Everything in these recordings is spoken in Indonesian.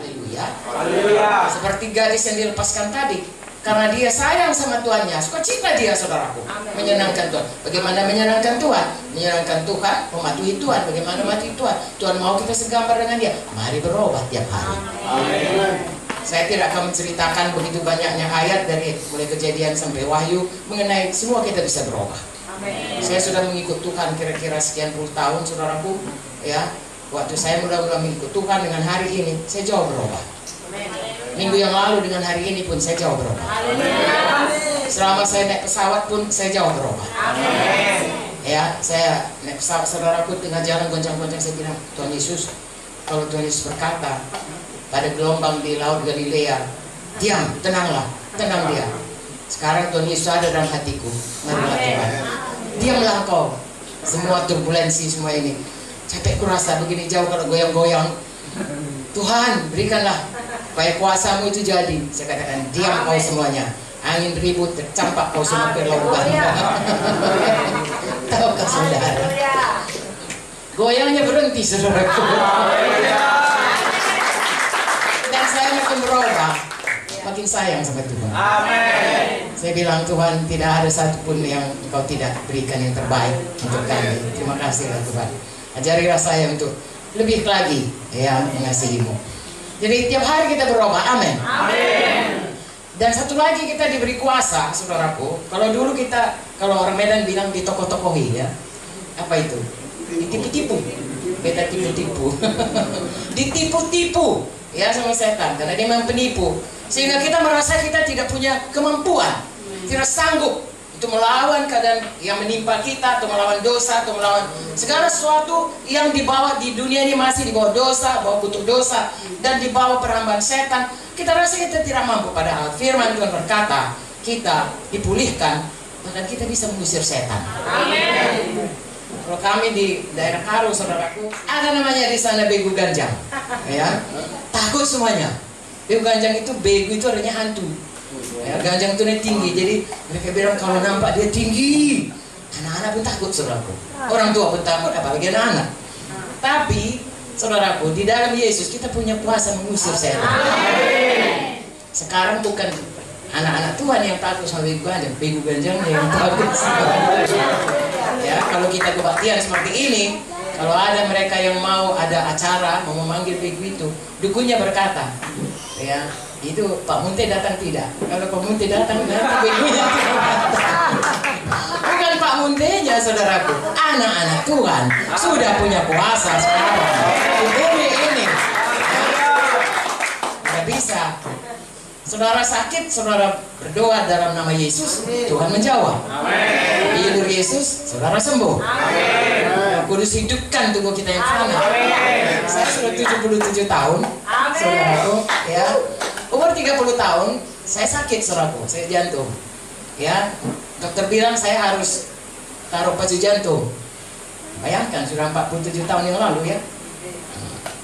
Haleluya. Haleluya. Seperti gadis yang dilepaskan tadi, karena dia sayang sama tuannya, sukacita dia, saudaraku, menyenangkan Tuhan. Bagaimana menyenangkan Tuhan? Menyenangkan Tuhan, mematuhi Tuhan. Bagaimana mematuhi Tuhan? Tuhan mau kita segambar dengan dia. Mari berubah tiap hari. Amin. Saya tidak akan menceritakan begitu banyaknya ayat dari mulai Kejadian sampai Wahyu mengenai semua kita bisa berubah. Amin. Saya sudah mengikut Tuhan kira-kira sekian puluh tahun, saudaraku. Ya, waktu saya mula-mula mengikut Tuhan dengan hari ini, saya jauh berubah. Minggu yang lalu dengan hari ini pun saya jauh berubah. Selama saya naik pesawat pun saya jauh berubah. Ya, saya naik pesawat, saudaraku, tengah jalan goncang-goncang, saya bilang, Tuhan Yesus, kalau Tuhan Yesus berkata pada gelombang di Laut Galilea, diam, tenanglah, tenang dia. Sekarang Tuhan Yesus ada dalam hatiku. Marilah Tuhan, diamlah engkau. Semua turbulensi semua ini, capek kurasa begini jauh kalau goyang-goyang. Tuhan, berikanlah supaya kuasamu itu jadi. Saya katakan, diam kau semuanya. Angin ribut, tercampak kau semua ke lautan. Tahukah saudara? Goyangnya berhenti, saudaraku. Dan saya makin berubah, makin sayang sama Tuhan. Amin. Saya bilang, Tuhan, tidak ada satupun yang Engkau tidak berikan yang terbaik untuk kami. Terima kasihlah Tuhan. Ajarilah saya untuk lebih lagi ya mengasihimu. Jadi tiap hari kita berubah. Amin. Amin. Dan satu lagi, kita diberi kuasa, saudaraku. Kalau dulu kita, kalau orang Medan bilang ditokoh-tokohi, ya. Apa itu? Ditipu-tipu. Beta tipu-tipu. Ditipu-tipu ya sama setan, karena dia memang penipu. Sehingga kita merasa kita tidak punya kemampuan, tidak sanggup untuk melawan keadaan yang menimpa kita, atau melawan dosa, atau melawan segala sesuatu yang dibawa di dunia ini, masih di bawah dosa, bawah kutuk dosa, dan di bawah perhambaan setan. Kita rasa kita tidak mampu, padahal firman Tuhan berkata kita dipulihkan, bahkan kita bisa mengusir setan. Amin. Kalau kami di daerah Karo, saudaraku, ada namanya di sana begu ganjang, ya, takut semuanya. Begu ganjang itu, begu itu artinya hantu. Ya, ganjang itu tinggi, jadi mereka bilang kalau nampak dia tinggi, anak-anak pun takut, saudaraku. Orang tua pun takut, apalagi anak-anak. Tapi, saudaraku, di dalam Yesus kita punya kuasa mengusir setan. Sekarang bukan anak-anak Tuhan yang takut sama begu ganjangnya yang takut. Ya, kalau kita kebaktian seperti ini, kalau ada mereka yang mau ada acara, mau memanggil begu itu, dukunnya berkata, ya, itu Pak Munte datang tidak? Kalau Pak Munte datang, nanti begunya tidak datang. Bukan Pak Muntenya, saudaraku, anak-anak Tuhan sudah punya kuasa sekarang di bumi ini. Tidak bisa. Saudara sakit, saudara berdoa dalam nama Yesus, Tuhan menjawab. Hidup Yesus, saudara sembuh. Kudus hidupkan tubuh kita yang fana. Saya sudah 77 tahun, saudaraku, ya. Umur 30 tahun, saya sakit, saudaraku, saya jantung. Ya, dokter bilang saya harus taruh pacu jantung. Bayangkan, sudah 47 tahun yang lalu, ya.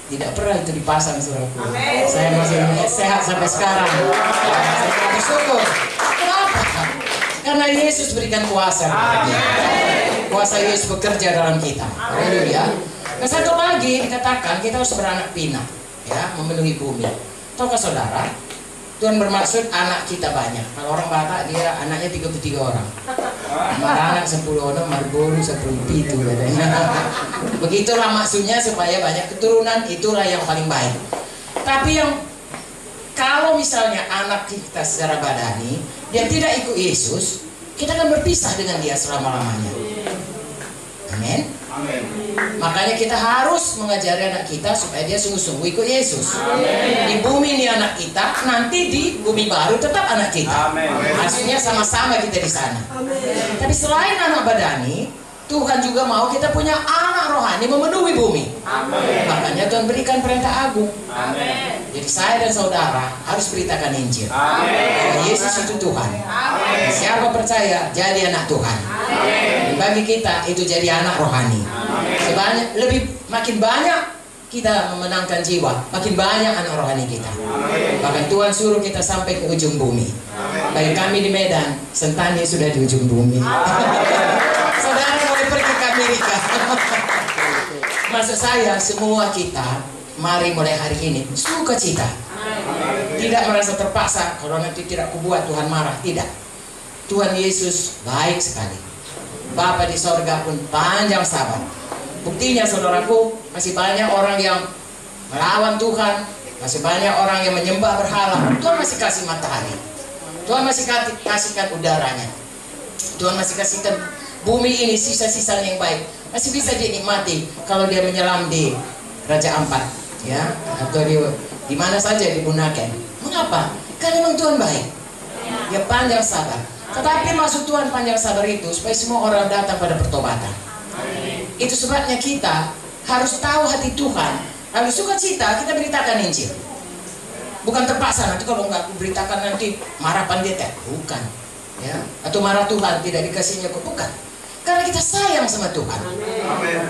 Tidak pernah itu dipasang, saudaraku. Saya masih sehat sampai sekarang. Saya bersyukur. Kenapa? Karena Yesus berikan kuasa. Kuasa Yesus bekerja dalam kita. Haleluya. Dan satu lagi dikatakan kita harus beranak pinak, ya, memenuhi bumi. Tahukah saudara, Tuhan bermaksud anak kita banyak. Kalau orang Batak, dia anaknya 33 orang. Anak 10 orang, Marboru 10 pitu katanya. Begitulah maksudnya, supaya banyak keturunan, itulah yang paling baik. Tapi yang kalau misalnya anak kita secara badani, dia tidak ikut Yesus, kita akan berpisah dengan dia selama-lamanya. Amin. Makanya kita harus mengajari anak kita supaya dia sungguh-sungguh ikut Yesus. Di bumi ini anak kita, nanti di bumi baru tetap anak kita. Maksudnya sama-sama kita di sana. Tapi selain anak badani, Tuhan juga mau kita punya anak rohani memenuhi bumi. Makanya Tuhan berikan perintah agung. Jadi saya dan saudara harus beritakan Injil. Bahwa Yesus itu Tuhan. Siapa percaya jadi anak Tuhan. Bagi kita itu jadi anak rohani. Makin banyak kita memenangkan jiwa, makin banyak anak rohani kita. Bahkan Tuhan suruh kita sampai ke ujung bumi. Bagi kami di Medan, Sentani sudah di ujung bumi. Saudara boleh pergi ke Amerika. Maksud saya, semua kita mari mulai hari ini sukacita. Tidak merasa terpaksa, kalau nanti tidak kubuat Tuhan marah. Tidak. Tuhan Yesus baik sekali. Bapa di sorga pun panjang sabar. Buktinya saudaraku, masih banyak orang yang melawan Tuhan, masih banyak orang yang menyembah berhala. Tuhan masih kasih matahari, Tuhan masih kasihkan udaranya, Tuhan masih kasihkan bumi ini sisa-sisa yang baik. Masih bisa dinikmati kalau dia menyelam di Raja Ampat, ya, atau di mana saja di Bunaken. Mengapa? Karena memang Tuhan baik. Dia panjang sabar. Tetapi maksud Tuhan panjang sabar itu supaya semua orang datang pada pertobatan. Itu sebabnya kita harus tahu hati Tuhan. Lalu sukacita kita beritakan Injil. Bukan terpaksa, nanti kalau nggak aku beritakan nanti marah pendeta. Bukan, ya. Atau marah Tuhan tidak dikasihnya kok. Bukan. Karena kita sayang sama Tuhan.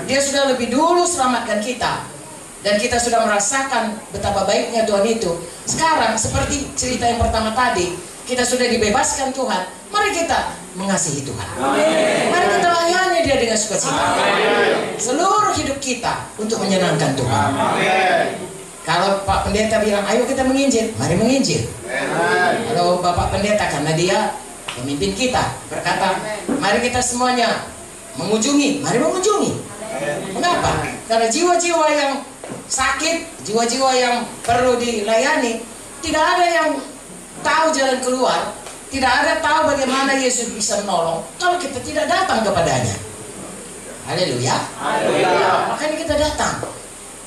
Dia sudah lebih dulu selamatkan kita. Dan kita sudah merasakan betapa baiknya Tuhan itu. Sekarang seperti cerita yang pertama tadi, kita sudah dibebaskan Tuhan. Mari kita mengasihi Tuhan. Mari kita layani Dia dengan sukacita. Seluruh hidup kita untuk menyenangkan Tuhan. Kalau Pak Pendeta bilang, ayo kita menginjil, mari menginjil. Kalau Bapak Pendeta, karena dia pemimpin kita, berkata, mari kita semuanya mengunjungi, mari mengunjungi. Mengapa? Karena jiwa-jiwa yang sakit, jiwa-jiwa yang perlu dilayani, tidak ada yang tahu jalan keluar, tidak ada tahu bagaimana Yesus bisa menolong kalau kita tidak datang kepadanya. Haleluya. Makanya kita datang.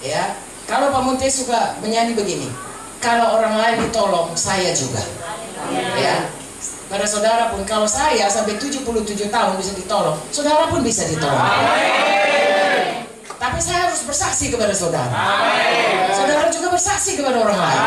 Ya, kalau Pak Munte suka menyanyi begini, kalau orang lain ditolong, saya juga. Ya, pada saudara pun, kalau saya sampai 77 tahun bisa ditolong, saudara pun bisa ditolong. Tapi saya harus bersaksi kepada saudara. Saudara juga bersaksi kepada orang lain.